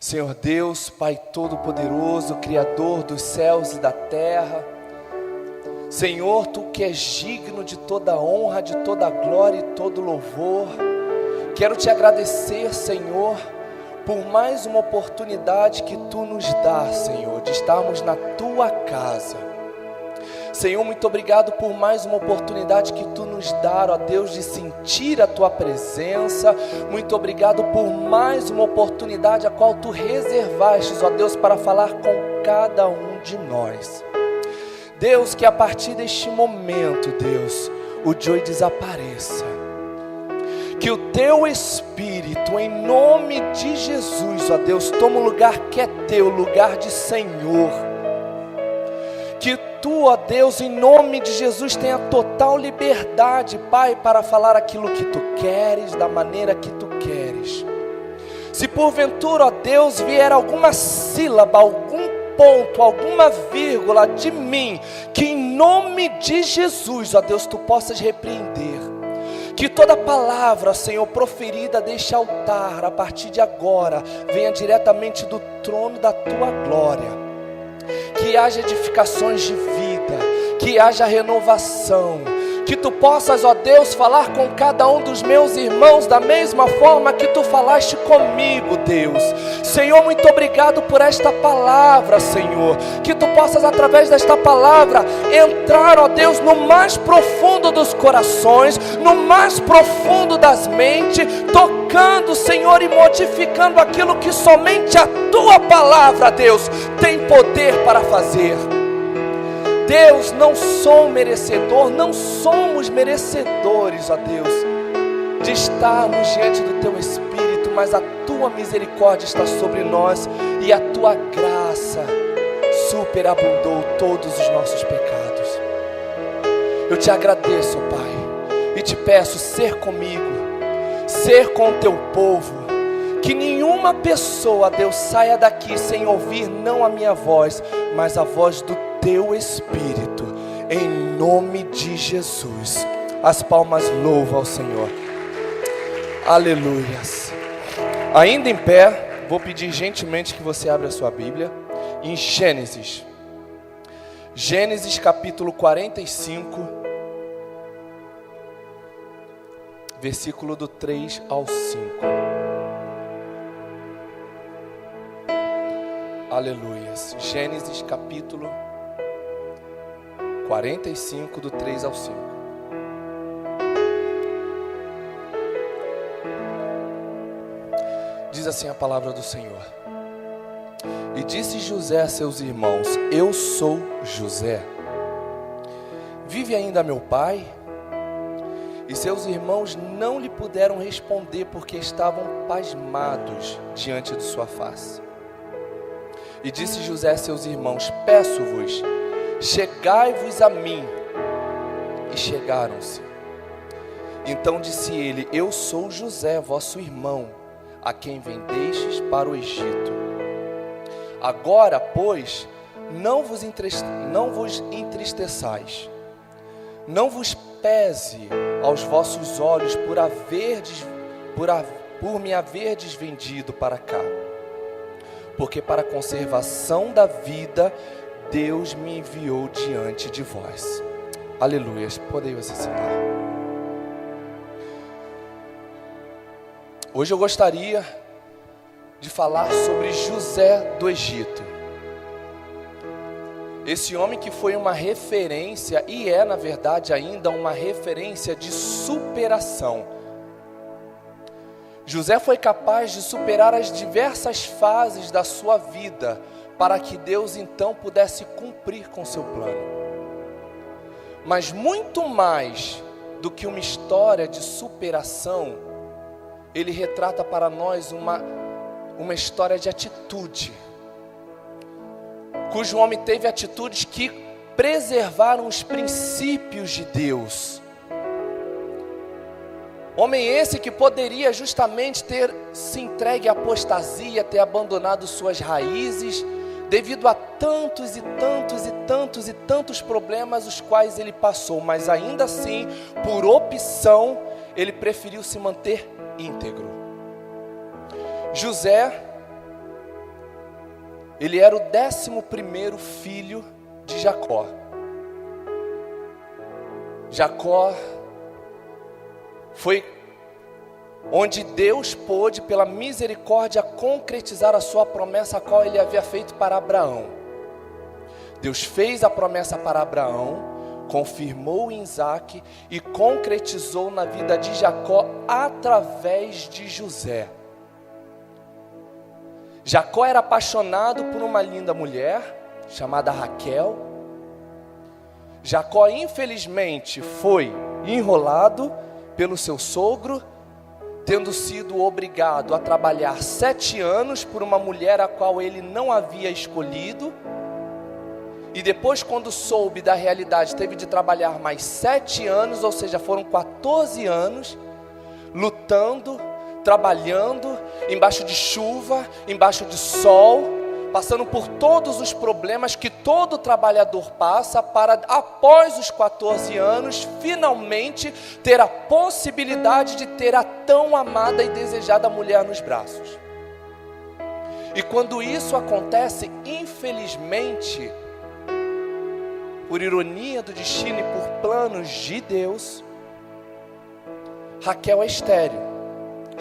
Senhor Deus, Pai Todo-Poderoso, Criador dos céus e da terra, Senhor, Tu que és digno de toda honra, de toda glória e todo louvor, quero Te agradecer, Senhor, por mais uma oportunidade que Tu nos dá, Senhor, de estarmos na Tua casa. Senhor, muito obrigado por mais uma oportunidade que Tu nos dá, ó Deus, de sentir a Tua presença. Muito obrigado por mais uma oportunidade a qual Tu reservastes, ó Deus, para falar com cada um de nós. Deus, que a partir deste momento, Deus, o Joy desapareça. Que o Teu Espírito, em nome de Jesus, ó Deus, tome o lugar que é Teu, lugar de Senhor. Que Tu, ó Deus, em nome de Jesus, tenha total liberdade, Pai, para falar aquilo que Tu queres, da maneira que Tu queres. Se porventura, ó Deus, vier alguma sílaba, algum ponto, alguma vírgula de mim, que em nome de Jesus, ó Deus, Tu possas repreender. Que toda palavra, Senhor, proferida deste altar, a partir de agora, venha diretamente do trono da Tua glória. Que haja edificações de vida, que haja renovação, que Tu possas, ó Deus, falar com cada um dos meus irmãos da mesma forma que Tu falaste comigo, Deus. Senhor, muito obrigado por esta palavra, Senhor, que Tu possas, através desta palavra, entrar, ó Deus, no mais profundo dos corações, no mais profundo das mentes, tocando, Senhor, e modificando aquilo que somente a Tua palavra, Deus, tem poder para fazer. Deus, não sou merecedor, não somos merecedores, ó Deus, de estarmos diante do Teu Espírito, mas a Tua misericórdia está sobre nós e a Tua graça superabundou todos os nossos pecados. Eu Te agradeço, Pai, e Te peço, ser comigo, ser com o Teu povo, que nenhuma pessoa, Deus, saia daqui sem ouvir não a minha voz, mas a voz do Teu Espírito, em nome de Jesus. As palmas louvam ao Senhor. Aleluias. Ainda em pé, vou pedir gentilmente que você abra a sua Bíblia em Gênesis. Gênesis capítulo 45, versículo do 3 ao 5. Aleluias. Gênesis capítulo 45, do 3 ao 5. Diz assim a palavra do Senhor: E disse José a seus irmãos: Eu sou José. Vive ainda meu pai? E seus irmãos não lhe puderam responder, porque estavam pasmados diante de sua face. E disse José a seus irmãos: Peço-vos, chegai-vos a mim. E chegaram-se. Então disse ele: Eu sou José, vosso irmão, a quem vendestes para o Egito. Agora, pois, não vos entristeçais, não vos pese aos vossos olhos por me haverdes vendido para cá, porque para a conservação da vida Deus me enviou diante de vós. Aleluias. Podem você sentar. Hoje eu gostaria de falar sobre José do Egito. Esse homem que foi uma referência, e é na verdade ainda uma referência de superação. José foi capaz de superar as diversas fases da sua vida, para que Deus então pudesse cumprir com seu plano. Mas muito mais do que uma história de superação, ele retrata para nós uma história de atitude, cujo homem teve atitudes que preservaram os princípios de Deus. Homem esse que poderia justamente ter se entregue à apostasia, ter abandonado suas raízes, devido a tantos e tantos e tantos e tantos problemas os quais ele passou, mas ainda assim, por opção, ele preferiu se manter íntegro. José Ele era o 11º filho de Jacó. Jacó foi onde Deus pôde, pela misericórdia, concretizar a sua promessa, a qual ele havia feito para Abraão. Deus fez a promessa para Abraão, confirmou em Isaque e concretizou na vida de Jacó através de José. Jacó era apaixonado por uma linda mulher chamada Raquel. Jacó, infelizmente, foi enrolado pelo seu sogro, tendo sido obrigado a trabalhar 7 anos por uma mulher a qual ele não havia escolhido. E depois, quando soube da realidade, teve de trabalhar mais 7 anos, ou seja, foram 14 anos, lutando, trabalhando, embaixo de chuva, embaixo de sol, passando por todos os problemas que todo trabalhador passa, para, após os 14 anos, finalmente ter a possibilidade de ter a tão amada e desejada mulher nos braços. E quando isso acontece, infelizmente, por ironia do destino e por planos de Deus, Raquel é estéril.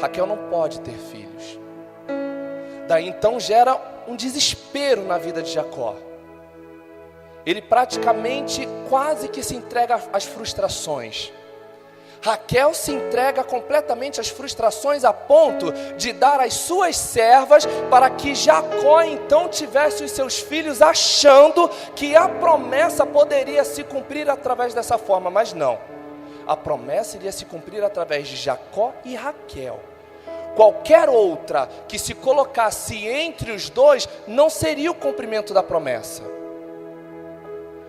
Raquel não pode ter filhos. Daí então gera um desespero na vida de Jacó. Ele praticamente quase que se entrega às frustrações. Raquel se entrega completamente às frustrações a ponto de dar as suas servas para que Jacó então tivesse os seus filhos, achando que a promessa poderia se cumprir através dessa forma, mas não. A promessa iria se cumprir através de Jacó e Raquel. Qualquer outra que se colocasse entre os dois não seria o cumprimento da promessa.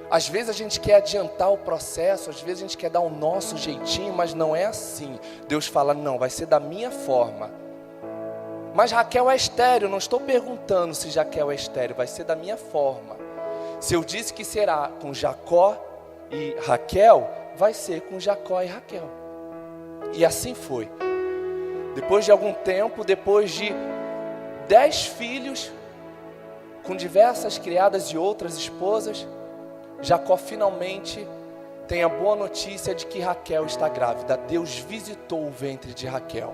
Às vezes a gente quer adiantar o processo, às vezes a gente quer dar o nosso jeitinho, mas não é assim. Deus fala, não, vai ser da minha forma. Mas Raquel é estéril, não estou perguntando se Raquel é estéril, vai ser da minha forma. Se eu disse que será com Jacó e Raquel, vai ser com Jacó e Raquel. E assim foi. Depois de algum tempo, depois de 10 filhos, com diversas criadas e outras esposas, Jacó finalmente tem a boa notícia de que Raquel está grávida. Deus visitou o ventre de Raquel.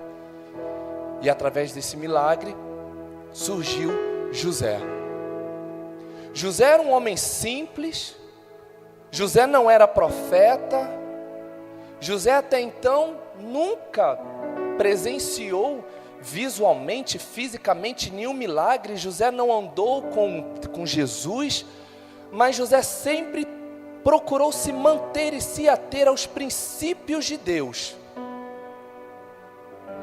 E através desse milagre, surgiu José. José era um homem simples. José não era profeta. José até então nunca presenciou visualmente, fisicamente, nenhum milagre. José não andou com Jesus. Mas José sempre procurou se manter e se ater aos princípios de Deus.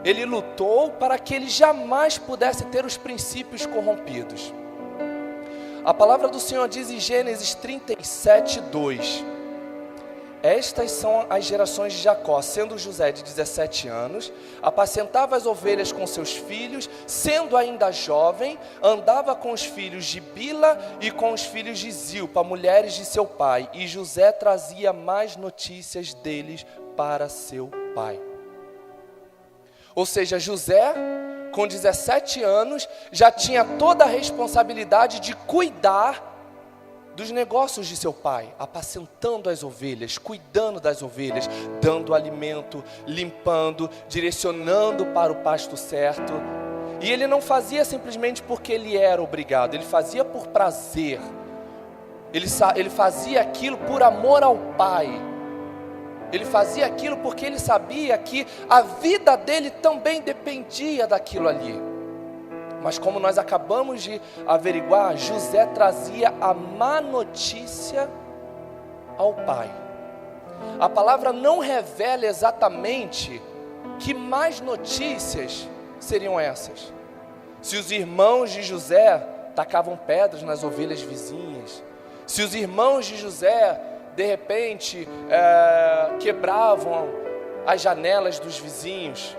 Ele lutou para que ele jamais pudesse ter os princípios corrompidos. A palavra do Senhor diz em Gênesis 37, 2: Estas são as gerações de Jacó, sendo José de 17 anos, apacentava as ovelhas com seus filhos, sendo ainda jovem, andava com os filhos de Bila e com os filhos de Zilpa, mulheres de seu pai, e José trazia mais notícias deles para seu pai. Ou seja, José, com 17 anos, já tinha toda a responsabilidade de cuidar dos negócios de seu pai, apacentando as ovelhas, cuidando das ovelhas, dando alimento, limpando, direcionando para o pasto certo. E ele não fazia simplesmente porque ele era obrigado, ele fazia por prazer. Ele fazia aquilo por amor ao pai. Ele fazia aquilo porque ele sabia que a vida dele também dependia daquilo ali. Mas como nós acabamos de averiguar, José trazia a má notícia ao pai. A palavra não revela exatamente que más notícias seriam essas. Se os irmãos de José tacavam pedras nas ovelhas vizinhas, se os irmãos de José, de repente, quebravam as janelas dos vizinhos,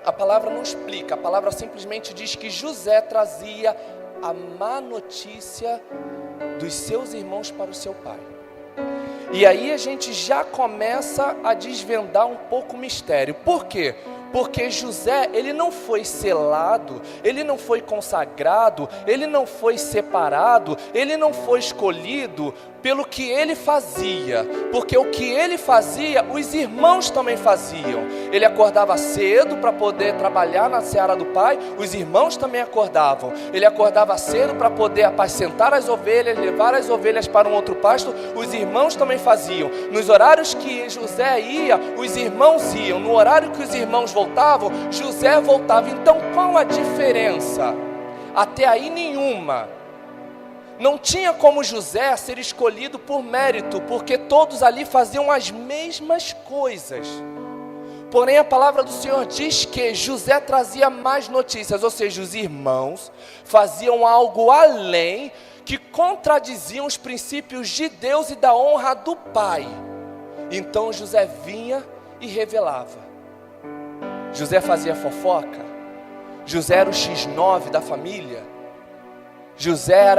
a palavra não explica, a palavra simplesmente diz que José trazia a má notícia dos seus irmãos para o seu pai. E aí a gente já começa a desvendar um pouco o mistério. Por quê? Porque José, ele não foi selado, ele não foi consagrado, ele não foi separado, ele não foi escolhido pelo que ele fazia, porque o que ele fazia, os irmãos também faziam. Ele acordava cedo para poder trabalhar na seara do pai, os irmãos também acordavam. Ele acordava cedo para poder apacentar as ovelhas, levar as ovelhas para um outro pasto, os irmãos também faziam. Nos horários que José ia, os irmãos iam. No horário que os irmãos voltavam, José voltava. Então qual a diferença? Até aí nenhuma. Não tinha como José ser escolhido por mérito, porque todos ali faziam as mesmas coisas. Porém a palavra do Senhor diz que José trazia mais notícias, ou seja, os irmãos faziam algo além, que contradiziam os princípios de Deus e da honra do pai. Então José vinha e revelava. José fazia fofoca. José era o X9 da família. José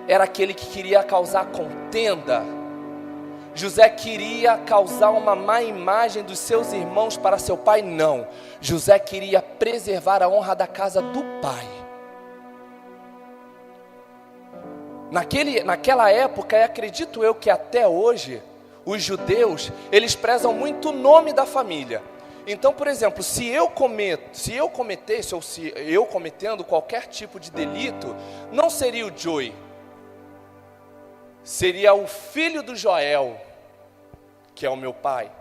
era aquele que queria causar contenda. José queria causar uma má imagem dos seus irmãos para seu pai? Não. José queria preservar a honra da casa do pai. Naquela época, e acredito eu que até hoje, os judeus, eles prezam muito o nome da família. Então, por exemplo, se eu cometesse, ou se eu cometendo qualquer tipo de delito, não seria o Joey, seria o filho do Joel, que é o meu pai.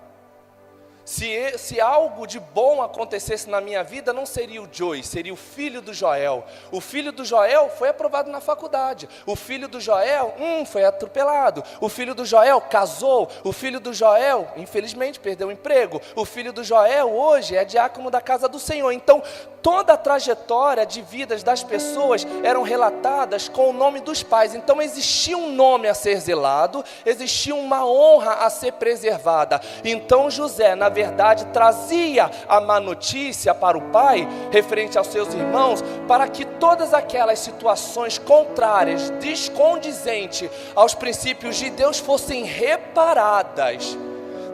Se algo de bom acontecesse na minha vida, não seria o Joey, seria o filho do Joel. O filho do Joel foi aprovado na faculdade. O filho do Joel, foi atropelado. O filho do Joel casou. O filho do Joel, infelizmente, perdeu o emprego. O filho do Joel hoje é diácono da casa do Senhor. Então, toda a trajetória de vidas das pessoas eram relatadas com o nome dos pais. Então existia um nome a ser zelado, existia uma honra a ser preservada. Então José, na verdade, trazia a má notícia para o pai, referente aos seus irmãos, para que todas aquelas situações contrárias, descondizentes aos princípios de Deus, fossem reparadas.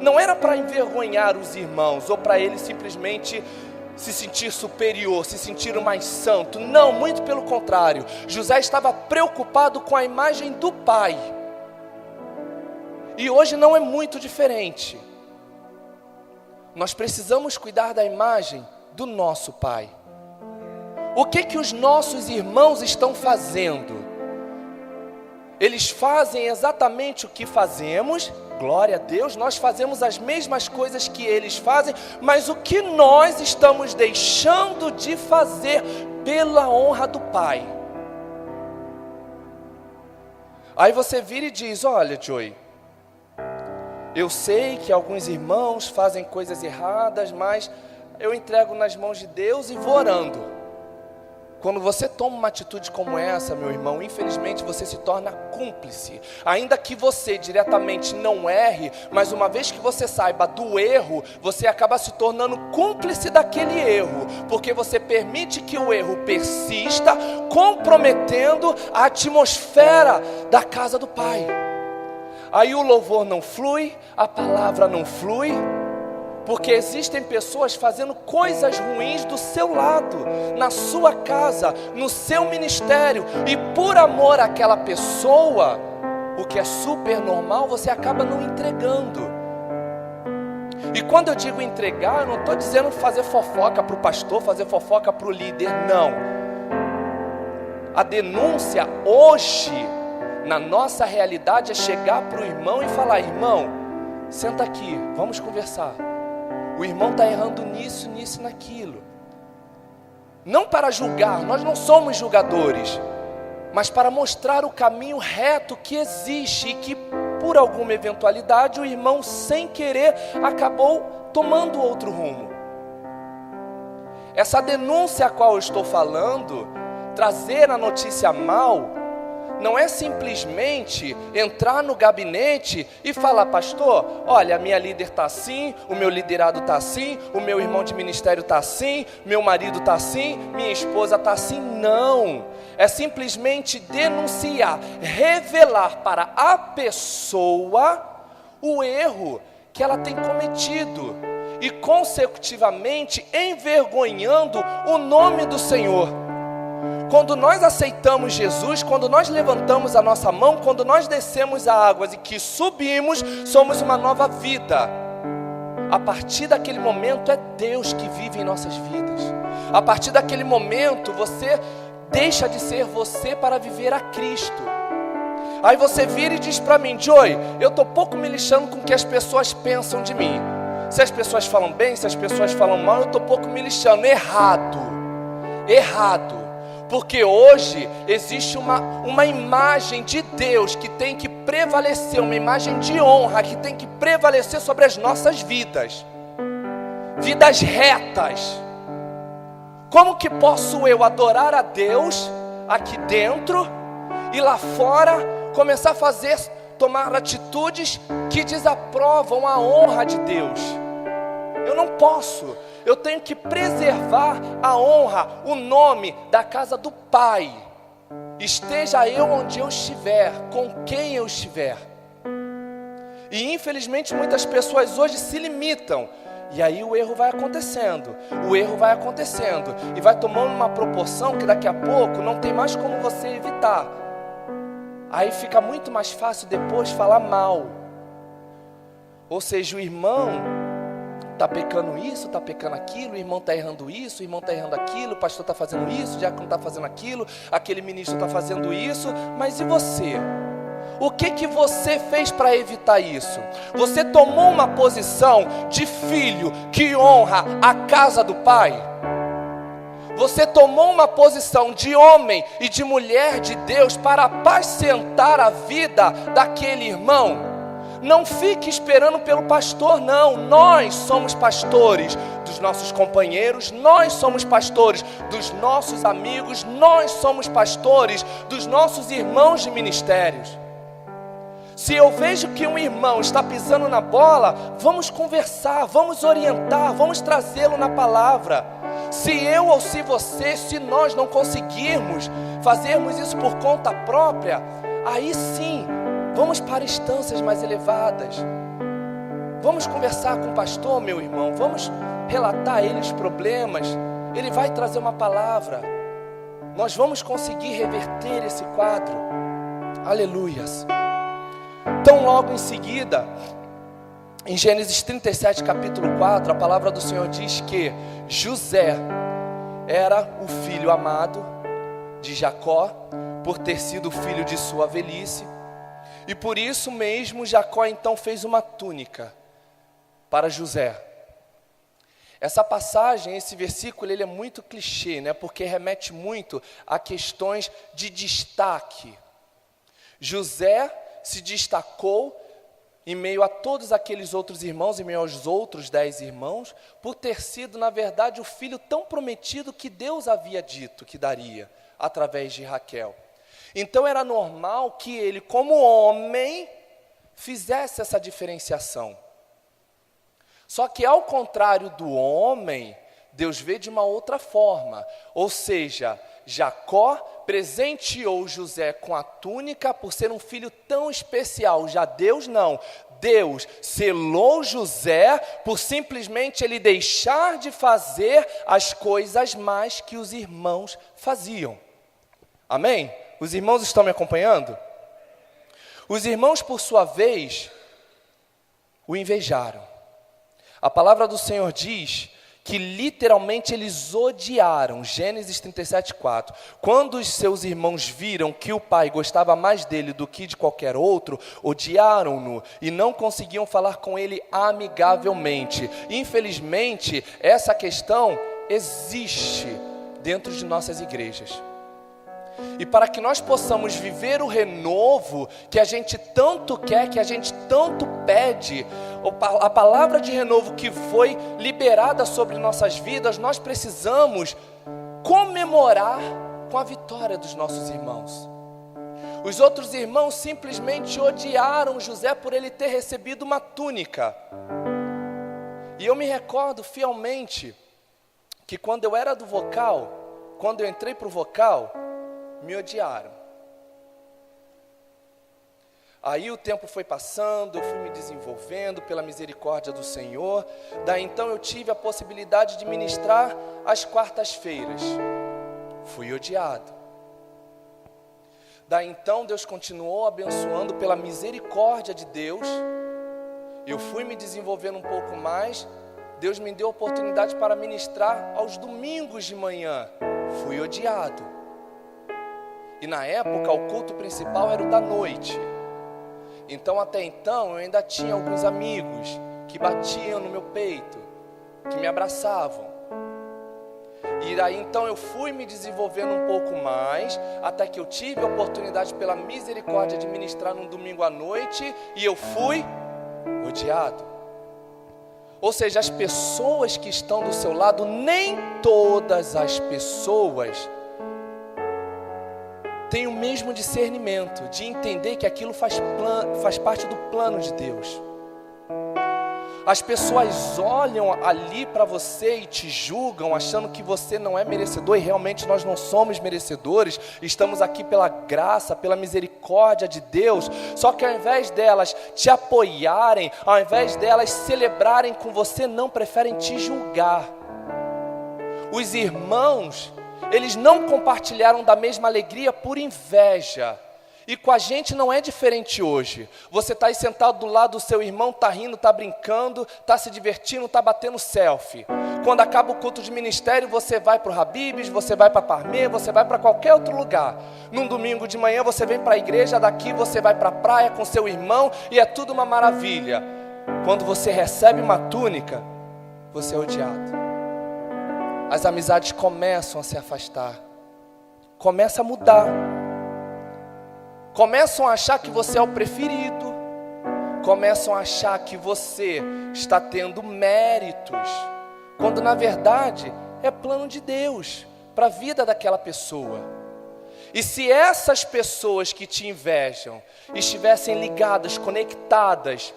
Não era para envergonhar os irmãos, ou para eles simplesmente se sentir superior, se sentir o mais santo. Não, muito pelo contrário. José estava preocupado com a imagem do pai. E hoje não é muito diferente. Nós precisamos cuidar da imagem do nosso pai. O que os nossos irmãos estão fazendo? Eles fazem exatamente o que fazemos. Glória a Deus, nós fazemos as mesmas coisas que eles fazem, mas o que nós estamos deixando de fazer pela honra do pai? Aí você vira e diz: olha, Joey, eu sei que alguns irmãos fazem coisas erradas, mas eu entrego nas mãos de Deus e vou orando. Quando você toma uma atitude como essa, meu irmão, infelizmente você se torna cúmplice. Ainda que você diretamente não erre, mas uma vez que você saiba do erro, você acaba se tornando cúmplice daquele erro, porque você permite que o erro persista, comprometendo a atmosfera da casa do pai. Aí o louvor não flui, a palavra não flui, porque existem pessoas fazendo coisas ruins do seu lado, na sua casa, no seu ministério, e por amor àquela pessoa, o que é super normal, você acaba não entregando. E quando eu digo entregar, eu não estou dizendo fazer fofoca para o pastor, fazer fofoca para o líder, não. A denúncia hoje, na nossa realidade, é chegar para o irmão e falar: irmão, senta aqui, vamos conversar. O irmão está errando nisso, nisso e naquilo. Não para julgar, nós não somos julgadores, mas para mostrar o caminho reto que existe e que, por alguma eventualidade, o irmão, sem querer, acabou tomando outro rumo. Essa denúncia a qual eu estou falando, trazer a notícia mal, não é simplesmente entrar no gabinete e falar: pastor, olha, a minha líder está assim, o meu liderado está assim, o meu irmão de ministério está assim, meu marido está assim, minha esposa está assim. Não, é simplesmente denunciar, revelar para a pessoa o erro que ela tem cometido. e consecutivamente envergonhando o nome do Senhor. Quando nós aceitamos Jesus, quando nós levantamos a nossa mão, quando nós descemos a águas e que subimos, somos uma nova vida. A partir daquele momento é Deus que vive em nossas vidas. A partir daquele momento você deixa de ser você para viver a Cristo. Aí você vira e diz para mim: Joey, eu estou pouco me lixando com o que as pessoas pensam de mim. Se as pessoas falam bem, se as pessoas falam mal, eu estou pouco me lixando. Errado. Porque hoje existe uma imagem de Deus que tem que prevalecer, uma imagem de honra que tem que prevalecer sobre as nossas vidas. Vidas retas. Como que posso eu adorar a Deus aqui dentro e lá fora começar a tomar atitudes que desaprovam a honra de Deus? Eu não posso. Eu tenho que preservar a honra, o nome da casa do Pai. Esteja eu onde eu estiver, com quem eu estiver. E infelizmente muitas pessoas hoje se limitam. E aí o erro vai acontecendo. E vai tomando uma proporção que daqui a pouco não tem mais como você evitar. Aí fica muito mais fácil depois falar mal. Ou seja, o irmão está pecando isso, está pecando aquilo, o irmão está errando isso, o irmão está errando aquilo, o pastor está fazendo isso, o diácono está fazendo aquilo, aquele ministro está fazendo isso, mas e você? O que você fez para evitar isso? Você tomou uma posição de filho que honra a casa do Pai? Você tomou uma posição de homem e de mulher de Deus para apacentar a vida daquele irmão? Não fique esperando pelo pastor, não. Nós somos pastores dos nossos companheiros, nós somos pastores dos nossos amigos, nós somos pastores dos nossos irmãos de ministérios. Se eu vejo que um irmão está pisando na bola, vamos conversar, vamos orientar, vamos trazê-lo na palavra. Se eu ou se você, se nós não conseguirmos fazermos isso por conta própria, aí sim, vamos para instâncias mais elevadas. Vamos conversar com o pastor, meu irmão. Vamos relatar a ele os problemas. Ele vai trazer uma palavra. Nós vamos conseguir reverter esse quadro. Aleluias. Então logo em seguida, em Gênesis 37, capítulo 4, a palavra do Senhor diz que José era o filho amado de Jacó, por ter sido filho de sua velhice. E por isso mesmo Jacó então fez uma túnica para José. Essa passagem, esse versículo, ele é muito clichê, né? Porque remete muito a questões de destaque. José se destacou em meio a todos aqueles outros irmãos, em meio aos outros 10 irmãos, por ter sido, na verdade, o filho tão prometido que Deus havia dito que daria, através de Raquel. Então era normal que ele, como homem, fizesse essa diferenciação. Só que ao contrário do homem, Deus vê de uma outra forma. Ou seja, Jacó presenteou José com a túnica por ser um filho tão especial. Já Deus não. Deus selou José por simplesmente ele deixar de fazer as coisas mais que os irmãos faziam. Amém? Os irmãos estão me acompanhando? Os irmãos, por sua vez, o invejaram. A palavra do Senhor diz que literalmente eles odiaram. Gênesis 37:4. Quando os seus irmãos viram que o pai gostava mais dele do que de qualquer outro, odiaram-no e não conseguiam falar com ele amigavelmente. Infelizmente, essa questão existe dentro de nossas igrejas. E para que nós possamos viver o renovo que a gente tanto quer, que a gente tanto pede, a palavra de renovo que foi liberada sobre nossas vidas, nós precisamos comemorar com a vitória dos nossos irmãos. Os outros irmãos simplesmente odiaram José por ele ter recebido uma túnica. E eu me recordo fielmente que quando eu era do vocal, quando eu entrei para o vocal, me odiaram. Aí o tempo foi passando, eu fui me desenvolvendo pela misericórdia do Senhor. Daí então eu tive a possibilidade de ministrar às quartas-feiras. Fui odiado. Daí então Deus continuou abençoando pela misericórdia de Deus. Eu fui me desenvolvendo um pouco mais. Deus me deu a oportunidade para ministrar aos domingos de manhã. Fui odiado. E na época o culto principal era o da noite. Então até então eu ainda tinha alguns amigos que batiam no meu peito, que me abraçavam. E daí então eu fui me desenvolvendo um pouco mais, até que eu tive a oportunidade pela misericórdia de ministrar num domingo à noite, e eu fui odiado. Ou seja, as pessoas que estão do seu lado, nem todas as pessoas têm o mesmo discernimento de entender que aquilo faz parte do plano de Deus. As pessoas olham ali para você e te julgam, achando que você não é merecedor, e realmente nós não somos merecedores. Estamos aqui pela graça, pela misericórdia de Deus. Só que ao invés delas te apoiarem, ao invés delas celebrarem com você, não, preferem te julgar. Os irmãos, eles não compartilharam da mesma alegria por inveja. E com a gente não é diferente hoje. Você está aí sentado do lado do seu irmão, está rindo, está brincando, está se divertindo, está batendo selfie. Quando acaba o culto de ministério, você vai para o Habib's, você vai para Parmê, você vai para qualquer outro lugar. Num domingo de manhã você vem para a igreja, daqui você vai para a praia com seu irmão e é tudo uma maravilha. Quando você recebe uma túnica, você é odiado. As amizades começam a se afastar. Começa a mudar. Começam a achar que você é o preferido. Começam a achar que você está tendo méritos, quando na verdade é plano de Deus para a vida daquela pessoa. E se essas pessoas que te invejam estivessem ligadas, conectadas,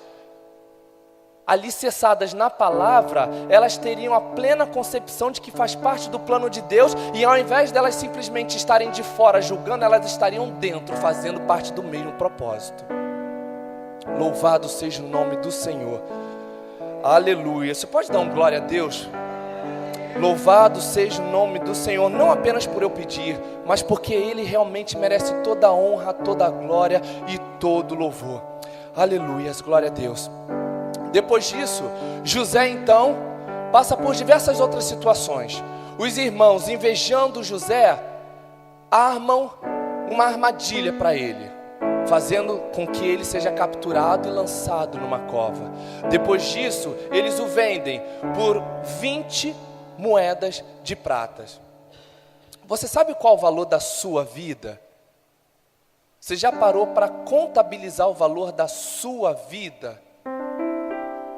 alicerçadas na palavra, elas teriam a plena concepção de que faz parte do plano de Deus, e ao invés delas simplesmente estarem de fora julgando, elas estariam dentro, fazendo parte do mesmo propósito. Louvado seja o nome do Senhor. Aleluia. Você pode dar um glória a Deus? Louvado seja o nome do Senhor, não apenas por eu pedir, mas porque Ele realmente merece toda a honra, toda a glória e todo o louvor. Aleluia, glória a Deus. Depois disso, José então passa por diversas outras situações. Os irmãos, invejando José, armam uma armadilha para ele, fazendo com que ele seja capturado e lançado numa cova. Depois disso, eles o vendem por 20 moedas de prata. Você sabe qual o valor da sua vida? Você já parou para contabilizar o valor da sua vida?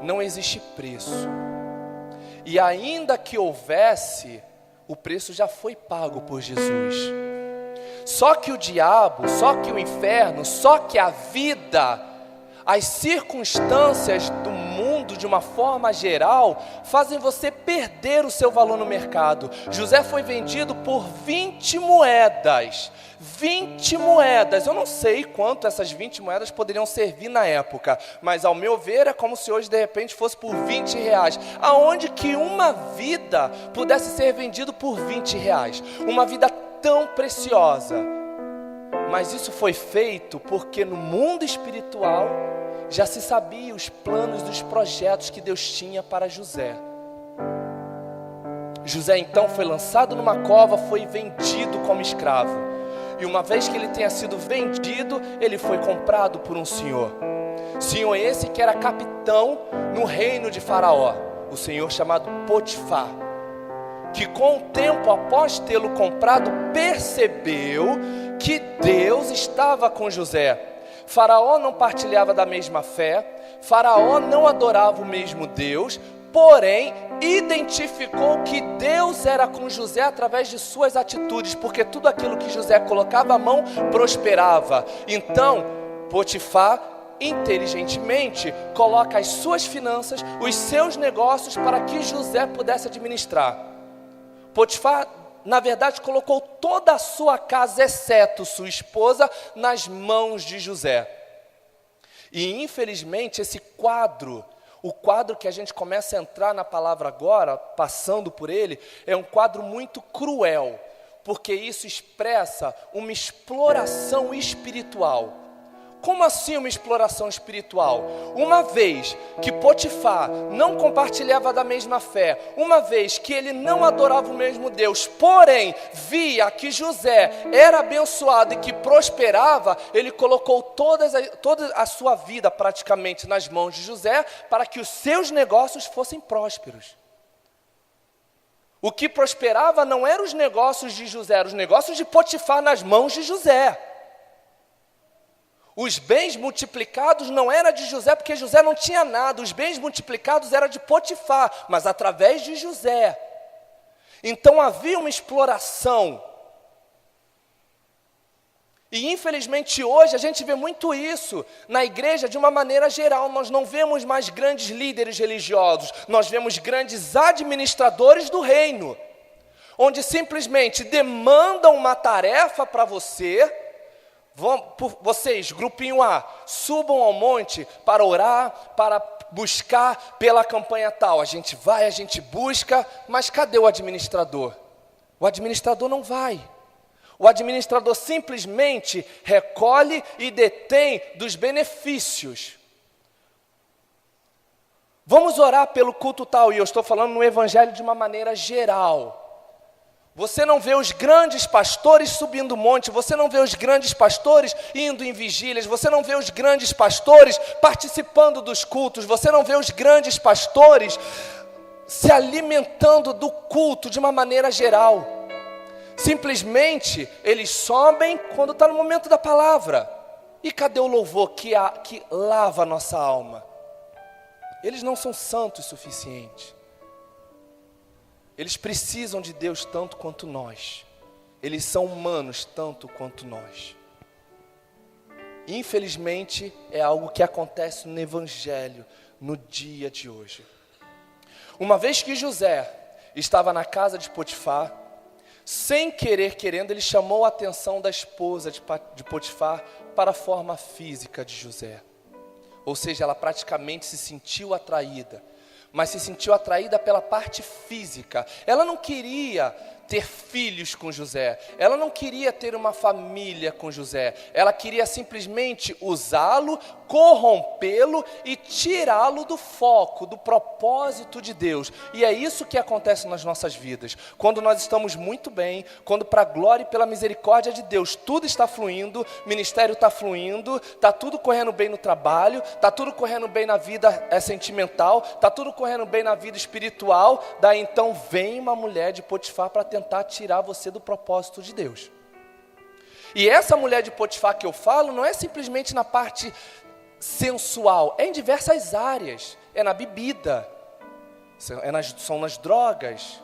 Não existe preço. E ainda que houvesse, o preço já foi pago por Jesus. Só que o diabo, só que o inferno, só que a vida, as circunstâncias do mundo de uma forma geral, fazem você perder o seu valor no mercado. José foi vendido por 20 moedas. 20 moedas, eu não sei quanto essas 20 moedas poderiam servir na época, mas ao meu ver é como se hoje de repente fosse por 20 reais. Aonde que uma vida pudesse ser vendida por 20 reais? Uma vida tão preciosa. Mas isso foi feito porque no mundo espiritual já se sabia os planos dos projetos que Deus tinha para José. José então foi lançado numa cova, foi vendido como escravo. E uma vez que ele tenha sido vendido, ele foi comprado por um senhor. Senhor esse que era capitão no reino de Faraó, o senhor chamado Potifar, que com o tempo após tê-lo comprado, percebeu que Deus estava com José. Faraó não partilhava da mesma fé, Faraó não adorava o mesmo Deus, porém identificou que Deus era com José através de suas atitudes, porque tudo aquilo que José colocava a mão prosperava. Então Potifar inteligentemente coloca as suas finanças, os seus negócios para que José pudesse administrar. Potifar, na verdade, colocou toda a sua casa, exceto sua esposa, nas mãos de José. E infelizmente esse quadro, o quadro que a gente começa a entrar na palavra agora, passando por ele, é um quadro muito cruel, porque isso expressa uma exploração espiritual. Como assim uma exploração espiritual? Uma vez que Potifar não compartilhava da mesma fé, uma vez que ele não adorava o mesmo Deus, porém via que José era abençoado e que prosperava, ele colocou toda a sua vida praticamente nas mãos de José para que os seus negócios fossem prósperos. O que prosperava não eram os negócios de José, eram os negócios de Potifar nas mãos de José. Os bens multiplicados não eram de José, porque José não tinha nada. Os bens multiplicados eram de Potifar, mas através de José. Então havia uma exploração. E infelizmente hoje a gente vê muito isso na igreja de uma maneira geral. Nós não vemos mais grandes líderes religiosos, nós vemos grandes administradores do reino, onde simplesmente demandam uma tarefa para você. Vocês, grupinho A, subam ao monte para orar, para buscar pela campanha tal. A gente vai, a gente busca, mas cadê o administrador? O administrador não vai. O administrador simplesmente recolhe e detém dos benefícios. Vamos orar pelo culto tal, e eu estou falando no evangelho de uma maneira geral. Você não vê os grandes pastores subindo o monte, você não vê os grandes pastores indo em vigílias, você não vê os grandes pastores participando dos cultos, você não vê os grandes pastores se alimentando do culto de uma maneira geral. Simplesmente eles sobem quando está no momento da palavra. E cadê o louvor que lava a nossa alma? Eles não são santos o suficiente. Eles precisam de Deus tanto quanto nós. Eles são humanos tanto quanto nós. Infelizmente, é algo que acontece no Evangelho, no dia de hoje. Uma vez que José estava na casa de Potifar, sem querer, querendo, ele chamou a atenção da esposa de Potifar para a forma física de José. Ou seja, ela praticamente se sentiu atraída. Mas se sentiu atraída pela parte física. Ela não queria ter filhos com José. Ela não queria ter uma família com José. Ela queria simplesmente usá-lo, corrompê-lo e tirá-lo do foco, do propósito de Deus. E é isso que acontece nas nossas vidas. Quando nós estamos muito bem, quando para a glória e pela misericórdia de Deus tudo está fluindo, o ministério está fluindo, está tudo correndo bem no trabalho, está tudo correndo bem na vida sentimental, está tudo correndo bem na vida espiritual, daí então vem uma mulher de Potifar para tentar tirar você do propósito de Deus. E essa mulher de Potifar que eu falo não é simplesmente na parte sensual, é em diversas áreas, é na bebida, são nas drogas.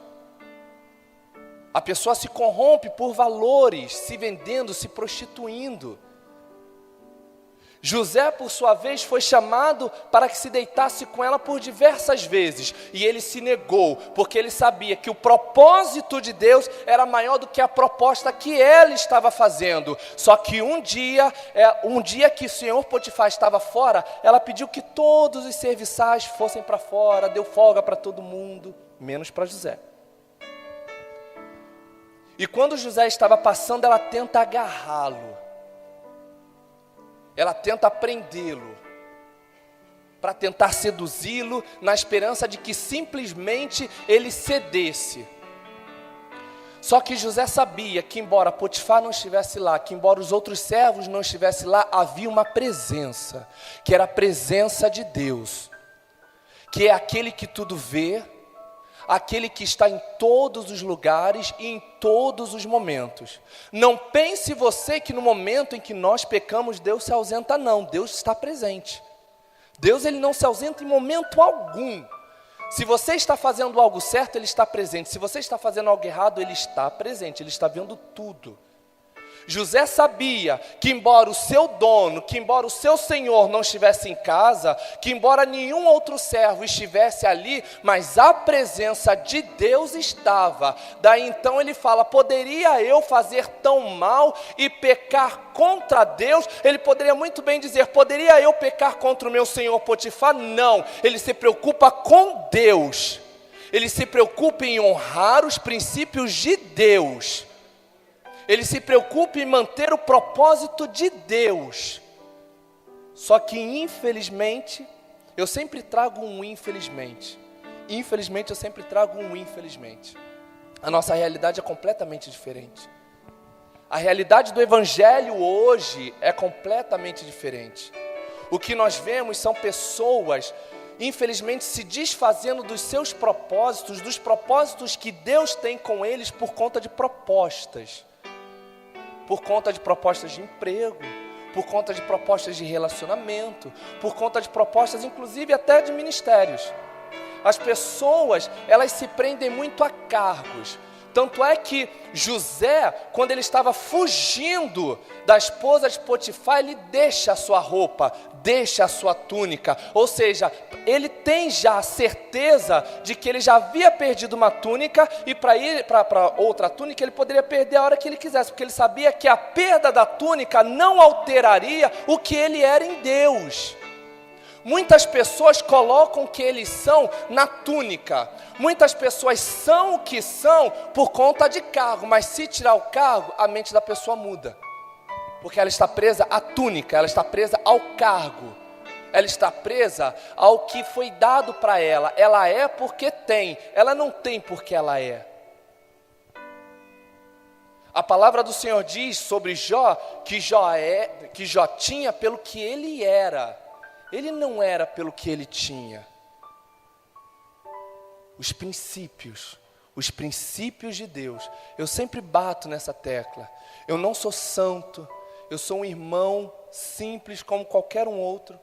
A pessoa se corrompe por valores, se vendendo, se prostituindo. José, por sua vez, foi chamado para que se deitasse com ela por diversas vezes. E ele se negou, porque ele sabia que o propósito de Deus era maior do que a proposta que ela estava fazendo. Só que um dia que o senhor Potifar estava fora, ela pediu que todos os serviçais fossem para fora, deu folga para todo mundo, menos para José. E quando José estava passando, ela tenta agarrá-lo. Ela tenta prendê-lo, para tentar seduzi-lo, na esperança de que simplesmente ele cedesse. Só que José sabia que embora Potifar não estivesse lá, que embora os outros servos não estivessem lá, havia uma presença, que era a presença de Deus, que é aquele que tudo vê, aquele que está em todos os lugares e em todos os momentos. Não pense você que no momento em que nós pecamos, Deus se ausenta, não. Deus está presente. Deus, ele não se ausenta em momento algum. Se você está fazendo algo certo, ele está presente. Se você está fazendo algo errado, ele está presente. Ele está vendo tudo. José sabia que embora o seu dono, que embora o seu senhor não estivesse em casa, que embora nenhum outro servo estivesse ali, mas a presença de Deus estava. Daí então ele fala: poderia eu fazer tão mal e pecar contra Deus? Ele poderia muito bem dizer: poderia eu pecar contra o meu senhor Potifar? Não, ele se preocupa com Deus. Ele se preocupa em honrar os princípios de Deus. Ele se preocupa em manter o propósito de Deus. Só que infelizmente, eu sempre trago um infelizmente. Infelizmente eu sempre trago um infelizmente. A nossa realidade é completamente diferente. A realidade do Evangelho hoje é completamente diferente. O que nós vemos são pessoas, infelizmente, se desfazendo dos seus propósitos, dos propósitos que Deus tem com eles por conta de propostas. Por conta de propostas de emprego, por conta de propostas de relacionamento, por conta de propostas, inclusive, até de ministérios. As pessoas, elas se prendem muito a cargos. Tanto é que José, quando ele estava fugindo da esposa de Potifar, ele deixa a sua roupa, deixa a sua túnica. Ou seja, ele tem já a certeza de que ele já havia perdido uma túnica, e para ir para outra túnica ele poderia perder a hora que ele quisesse, porque ele sabia que a perda da túnica não alteraria o que ele era em Deus. Muitas pessoas colocam o que eles são na túnica. Muitas pessoas são o que são por conta de cargo, mas se tirar o cargo, a mente da pessoa muda. Porque ela está presa à túnica, ela está presa ao cargo. Ela está presa ao que foi dado para ela. Ela é porque tem, ela não tem porque ela é. A palavra do Senhor diz sobre Jó, que Jó tinha pelo que ele era. Ele não era pelo que ele tinha. Os princípios de Deus. Eu sempre bato nessa tecla. Eu não sou santo, eu sou um irmão simples como qualquer um outro.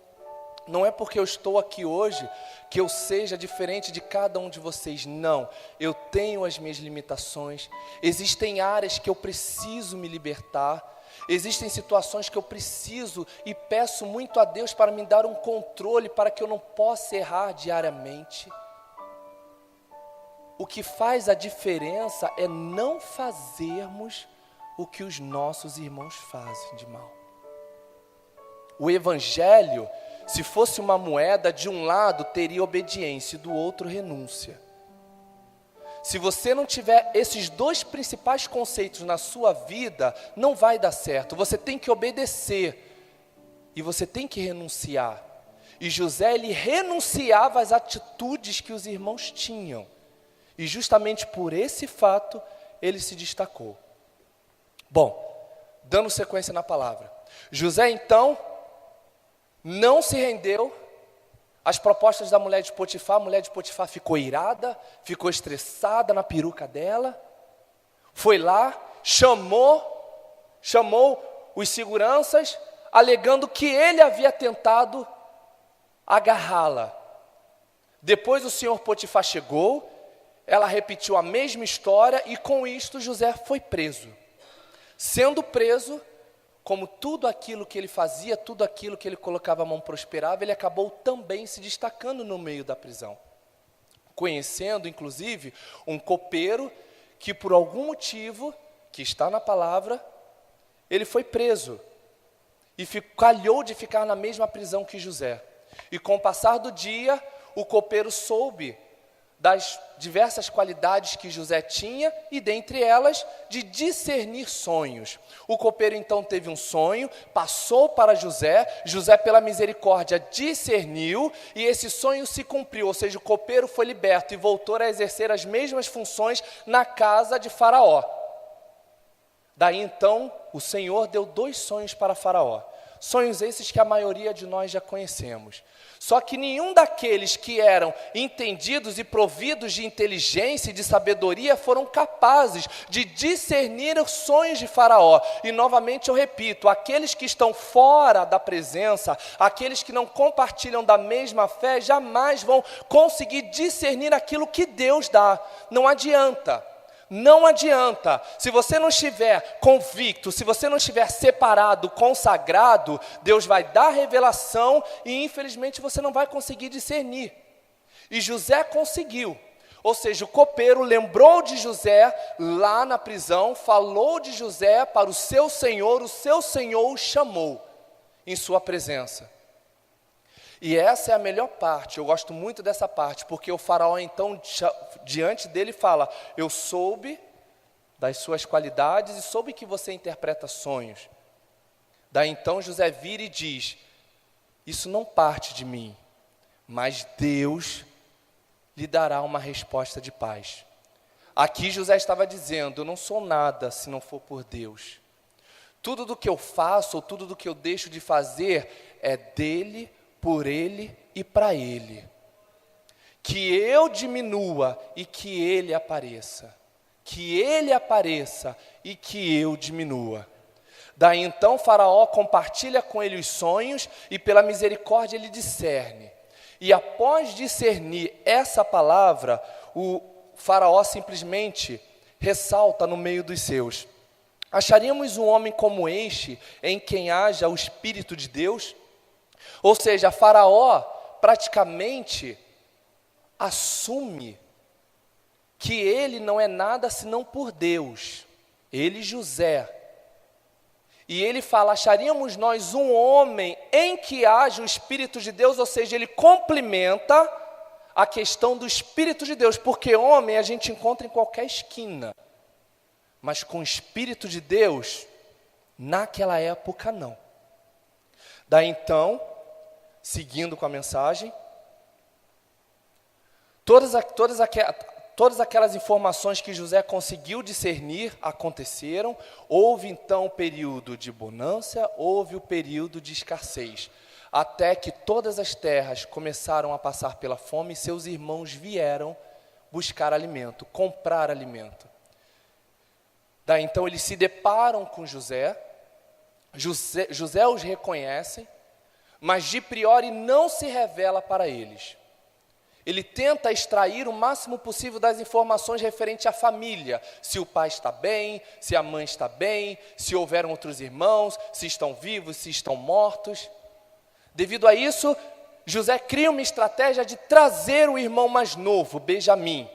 Não é porque eu estou aqui hoje que eu seja diferente de cada um de vocês. Não, eu tenho as minhas limitações. Existem áreas que eu preciso me libertar. Existem situações que eu preciso e peço muito a Deus para me dar um controle, para que eu não possa errar diariamente. O que faz a diferença é não fazermos o que os nossos irmãos fazem de mal. O Evangelho, se fosse uma moeda, de um lado teria obediência e do outro renúncia. Se você não tiver esses dois principais conceitos na sua vida, não vai dar certo. Você tem que obedecer e você tem que renunciar. E José, ele renunciava às atitudes que os irmãos tinham. E justamente por esse fato, ele se destacou. Bom, dando sequência na palavra. José, então, não se rendeu às propostas da mulher de Potifar. A mulher de Potifar ficou irada, ficou estressada na peruca dela. Foi lá, chamou os seguranças, alegando que ele havia tentado agarrá-la. Depois o senhor Potifar chegou, ela repetiu a mesma história e com isto José foi preso. Sendo preso, como tudo aquilo que ele fazia, tudo aquilo que ele colocava a mão prosperava, ele acabou também se destacando no meio da prisão. Conhecendo, inclusive, um copeiro que por algum motivo, que está na palavra, ele foi preso. E calhou de ficar na mesma prisão que José. E com o passar do dia, o copeiro soube das diversas qualidades que José tinha, e dentre elas, de discernir sonhos. O copeiro então teve um sonho, passou para José, José pela misericórdia discerniu, e esse sonho se cumpriu, ou seja, o copeiro foi liberto e voltou a exercer as mesmas funções na casa de Faraó. Daí então, o Senhor deu 2 sonhos para Faraó. Sonhos esses que a maioria de nós já conhecemos. Só que nenhum daqueles que eram entendidos e providos de inteligência e de sabedoria foram capazes de discernir os sonhos de Faraó. E novamente eu repito, aqueles que estão fora da presença, aqueles que não compartilham da mesma fé, jamais vão conseguir discernir aquilo que Deus dá. Não adianta. Não adianta, se você não estiver convicto, se você não estiver separado, consagrado, Deus vai dar revelação e infelizmente você não vai conseguir discernir. E José conseguiu, ou seja, o copeiro lembrou de José lá na prisão, falou de José para o seu senhor o chamou em sua presença. E essa é a melhor parte, eu gosto muito dessa parte, porque o faraó então, diante dele fala, eu soube das suas qualidades e soube que você interpreta sonhos. Daí então José vira e diz, isso não parte de mim, mas Deus lhe dará uma resposta de paz. Aqui José estava dizendo, eu não sou nada se não for por Deus. Tudo do que eu faço, ou tudo do que eu deixo de fazer, é dele, por ele e para ele. Que eu diminua e que ele apareça. Que ele apareça e que eu diminua. Daí então Faraó compartilha com ele os sonhos e pela misericórdia ele discerne. E após discernir essa palavra, o Faraó simplesmente ressalta no meio dos seus. Acharíamos um homem como este, em quem haja o Espírito de Deus? Ou seja, Faraó praticamente assume que ele não é nada senão por Deus, ele José. E ele fala, acharíamos nós um homem em que haja o Espírito de Deus, ou seja, ele complementa a questão do Espírito de Deus, porque homem a gente encontra em qualquer esquina, mas com o Espírito de Deus, naquela época não. Daí então, seguindo com a mensagem, todas aquelas informações que José conseguiu discernir aconteceram. Houve então o período de bonança, houve o período de escassez, até que todas as terras começaram a passar pela fome e seus irmãos vieram buscar alimento, comprar alimento. Daí então eles se deparam com José os reconhece, mas de priori não se revela para eles. Ele tenta extrair o máximo possível das informações referentes à família. Se o pai está bem, se a mãe está bem, se houveram outros irmãos, se estão vivos, se estão mortos. Devido a isso, José cria uma estratégia de trazer o irmão mais novo, Benjamim.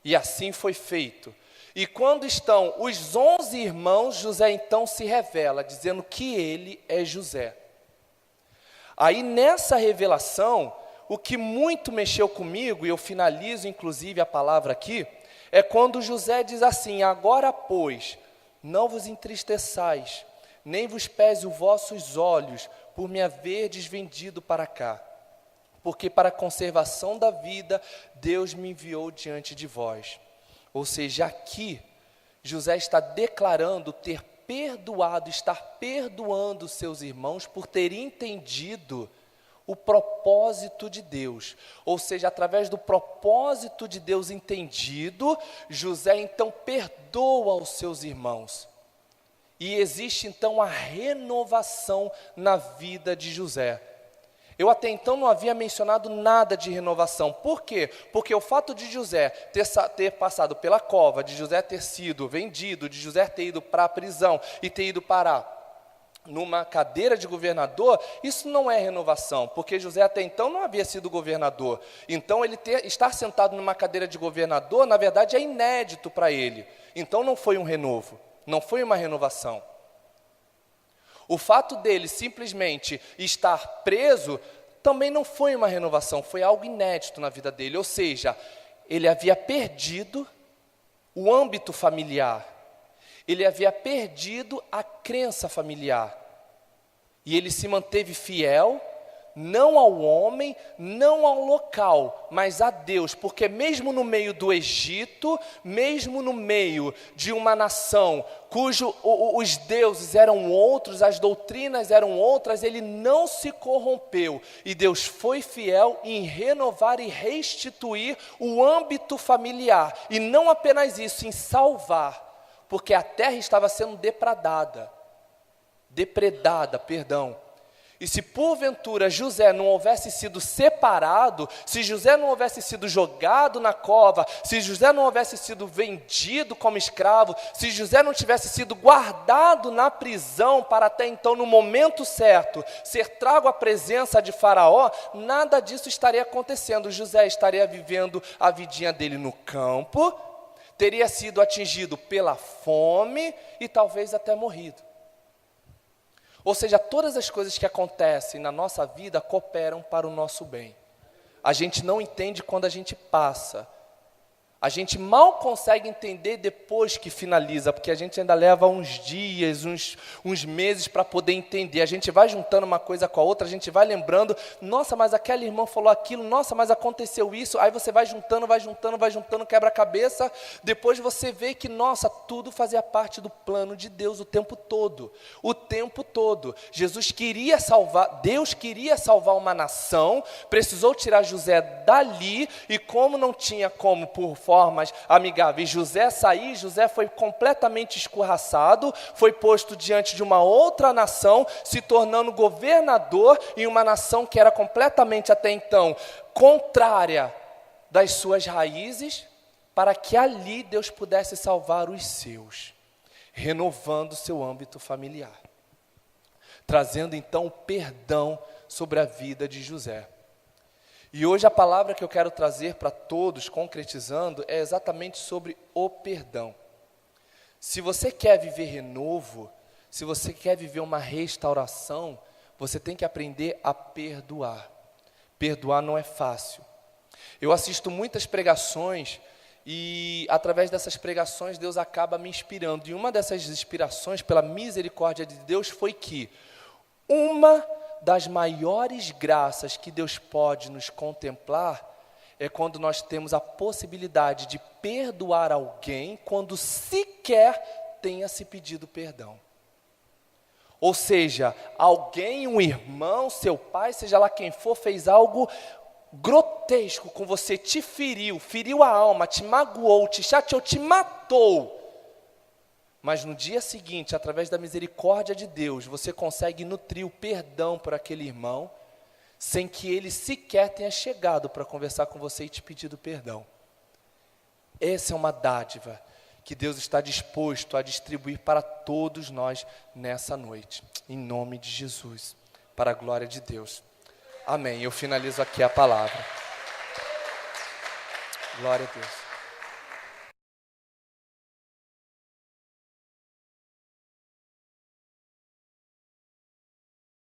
E assim foi feito. E quando estão os 11 irmãos, José então se revela, dizendo que ele é José. Aí nessa revelação, o que muito mexeu comigo, e eu finalizo inclusive a palavra aqui, é quando José diz assim, agora pois, não vos entristeçais, nem vos pese os vossos olhos, por me haverdes vendido para cá, porque para a conservação da vida, Deus me enviou diante de vós. Ou seja, aqui, José está declarando ter perdoado, estar perdoando seus irmãos por ter entendido o propósito de Deus. Ou seja, através do propósito de Deus entendido, José então perdoa os seus irmãos. E existe então a renovação na vida de José. Eu até então não havia mencionado nada de renovação. Por quê? Porque o fato de José ter passado pela cova, de José ter sido vendido, de José ter ido para a prisão e ter ido parar numa cadeira de governador, isso não é renovação, porque José até então não havia sido governador. Então ele estar sentado numa cadeira de governador, na verdade é inédito para ele. Então não foi um renovo, não foi uma renovação. O fato dele simplesmente estar preso também não foi uma renovação, foi algo inédito na vida dele. Ou seja, ele havia perdido o âmbito familiar, ele havia perdido a crença familiar. E ele se manteve fiel, não ao homem, não ao local, mas a Deus, porque mesmo no meio do Egito, mesmo no meio de uma nação os deuses eram outros, as doutrinas eram outras, ele não se corrompeu, e Deus foi fiel em renovar e restituir o âmbito familiar, e não apenas isso, em salvar, porque a terra estava sendo depredada, E se porventura José não houvesse sido separado, se José não houvesse sido jogado na cova, se José não houvesse sido vendido como escravo, se José não tivesse sido guardado na prisão para até então, no momento certo, ser trago à presença de Faraó, nada disso estaria acontecendo. José estaria vivendo a vidinha dele no campo, teria sido atingido pela fome e talvez até morrido. Ou seja, todas as coisas que acontecem na nossa vida cooperam para o nosso bem. A gente não entende quando a gente passa. A gente mal consegue entender depois que finaliza, porque a gente ainda leva uns dias, uns meses para poder entender. A gente vai juntando uma coisa com a outra, a gente vai lembrando, nossa, mas aquela irmã falou aquilo, nossa, mas aconteceu isso. Aí você vai juntando, quebra-cabeça. Depois você vê que, nossa, tudo fazia parte do plano de Deus o tempo todo. O tempo todo. Deus queria salvar uma nação, precisou tirar José dali, e como não tinha como, por formas amigáveis, José sair, José foi completamente escorraçado, foi posto diante de uma outra nação, se tornando governador em uma nação que era completamente até então contrária das suas raízes, para que ali Deus pudesse salvar os seus, renovando seu âmbito familiar, trazendo então o perdão sobre a vida de José. E hoje a palavra que eu quero trazer para todos, concretizando, é exatamente sobre o perdão. Se você quer viver renovo, se você quer viver uma restauração, você tem que aprender a perdoar. Perdoar não é fácil. Eu assisto muitas pregações e através dessas pregações Deus acaba me inspirando. E uma dessas inspirações, pela misericórdia de Deus, foi que uma das maiores graças que Deus pode nos contemplar é quando nós temos a possibilidade de perdoar alguém quando sequer tenha se pedido perdão. Ou seja, alguém, um irmão, seu pai, seja lá quem for, fez algo grotesco com você, te feriu a alma, te magoou, te chateou, te matou. Mas no dia seguinte, através da misericórdia de Deus, você consegue nutrir o perdão por aquele irmão, sem que ele sequer tenha chegado para conversar com você e te pedido perdão. Essa é uma dádiva que Deus está disposto a distribuir para todos nós nessa noite, em nome de Jesus, para a glória de Deus. Amém. Eu finalizo aqui a palavra. Glória a Deus.